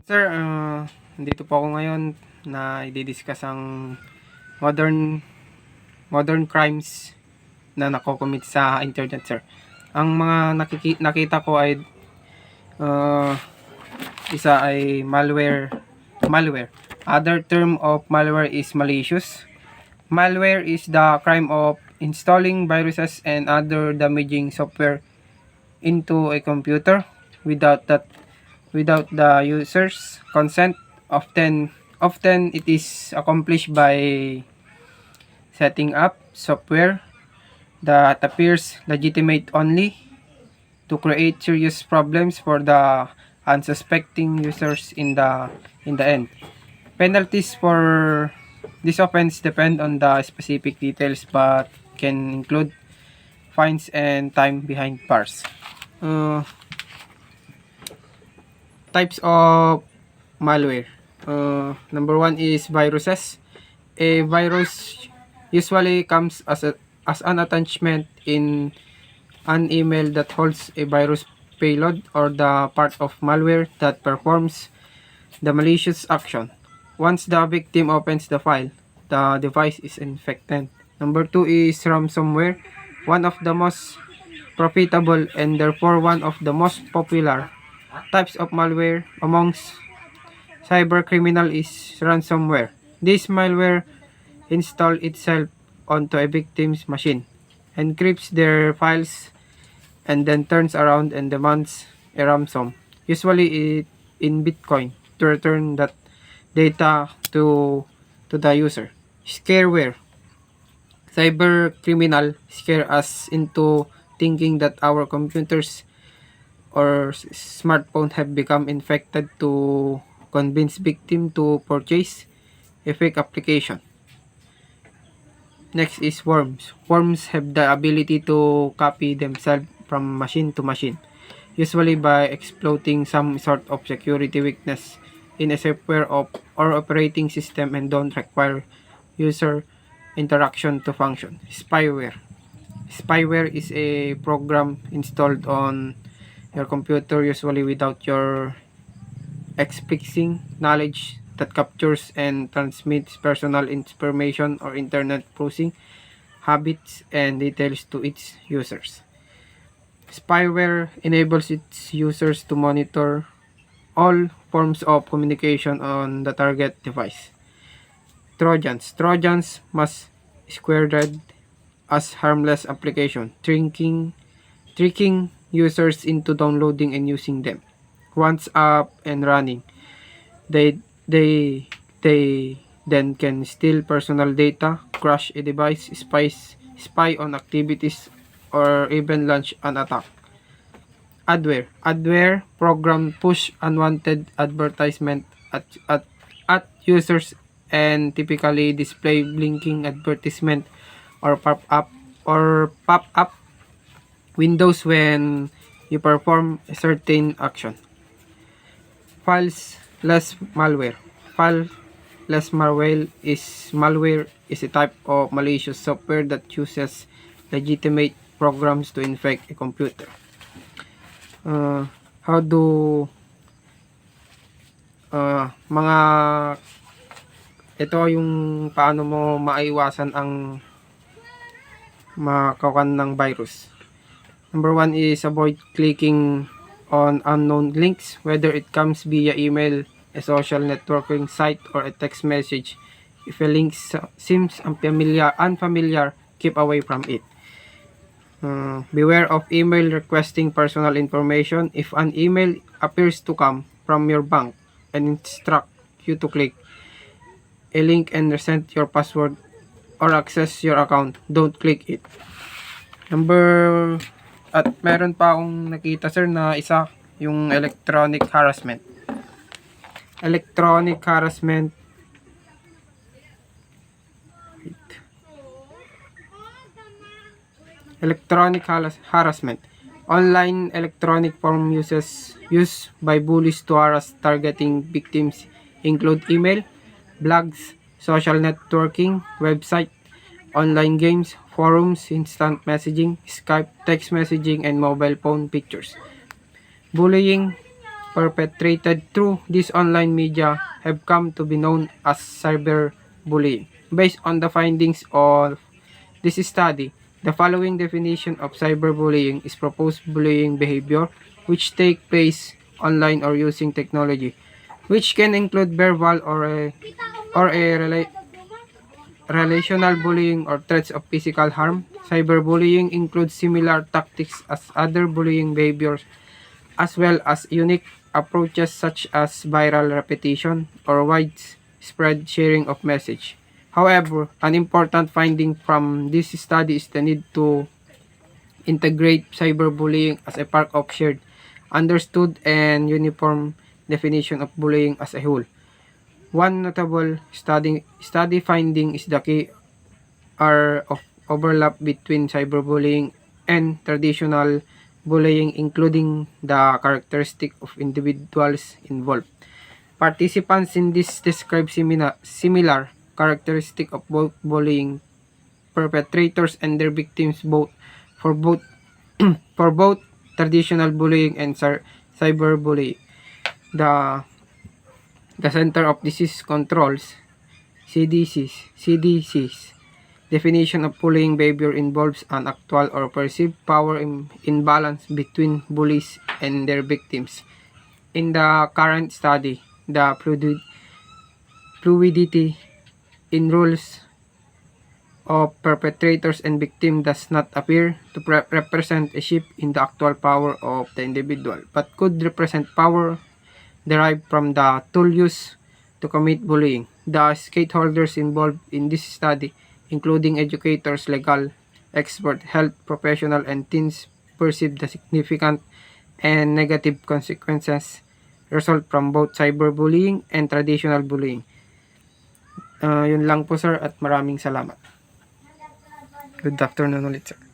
Sir, dito po ako ngayon na i-discuss ang modern modern crimes na nako-commit sa internet, sir. Ang mga nakita ko ay uh, isa ay malware. Other term of malware is malicious. Malware is the crime of installing viruses and other damaging software into a computer without the user's consent. Often it is accomplished by setting up software that appears legitimate only to create serious problems for the unsuspecting users in the end. Penalties for this offense depend on the specific details but can include fines and time behind bars. Types of malware. Number one is viruses. A virus usually comes as an attachment in an email that holds a virus payload or the part of malware that performs the malicious action. Once the victim opens the file, the device is infected. Number two is ransomware. One of the most profitable and therefore one of the most popular types of malware amongst cybercriminal is ransomware. This malware installs itself onto a victim's machine, encrypts their files, and then turns around and demands a ransom, usually in Bitcoin, to return that data to the user. Scareware. Cybercriminal scare us into thinking that our computers or smartphone have become infected to convince victim to purchase a fake application. Next is worms. Worms have the ability to copy themselves from machine to machine, usually by exploiting some sort of security weakness in a software or operating system and don't require user interaction to function. Spyware. Spyware is a program installed on your computer usually without your explicit knowledge that captures and transmits personal information or internet browsing habits and details to its users. Spyware enables its users to monitor all forms of communication on the target device. Trojans. Trojans must squared as harmless application, tricking users into downloading and using them. Once up and running, they then can steal personal data, crash a device, spy on activities, or even launch an attack. Adware. Adware program push unwanted advertisement at users and typically display blinking advertisement or pop-up windows when you perform a certain action. Fileless malware. Fileless malware is a type of malicious software that uses legitimate programs to infect a computer. How do mga ito yung paano mo maiwasan ang makawan ng virus. Number one is avoid clicking on unknown links, whether it comes via email, a social networking site, or a text message. If a link seems unfamiliar, keep away from it. Beware of email requesting personal information. If an email appears to come from your bank and instruct you to click a link and reset your password or access your account, don't click it. At meron pa akong nakita, sir, na isa, yung electronic harassment. Electronic harassment. Electronic harassment. Online electronic form used by bullies to harass targeting victims include email, blogs, social networking, website, online games, forums, instant messaging, Skype, text messaging, and mobile phone pictures. Bullying perpetrated through this online media have come to be known as cyberbullying. Based on the findings of this study, the following definition of cyberbullying is proposed bullying behavior which take place online or using technology, which can include verbal or relational bullying or threats of physical harm. Cyberbullying includes similar tactics as other bullying behaviors as well as unique approaches such as viral repetition or widespread sharing of message. However, an important finding from this study is the need to integrate cyberbullying as a part of shared, understood, and uniform definition of bullying as a whole. One notable study finding is the key are of overlap between cyberbullying and traditional bullying, including the characteristic of individuals involved. Participants in this describe similar characteristic of both bullying perpetrators and their victims both for both for both traditional bullying and cyberbullying. The the Center of Disease Controls CDC's definition of bullying behavior involves an actual or perceived power imbalance between bullies and their victims. In the current study, the fluidity in roles of perpetrators and victim does not appear to represent a shift in the actual power of the individual, but could represent power derived from the tool used to commit bullying. The stakeholders involved in this study, including educators, legal experts, health professionals, and teens, perceive the significant and negative consequences result from both cyberbullying and traditional bullying. Yun lang po sir at maraming salamat. Good afternoon ulit sir.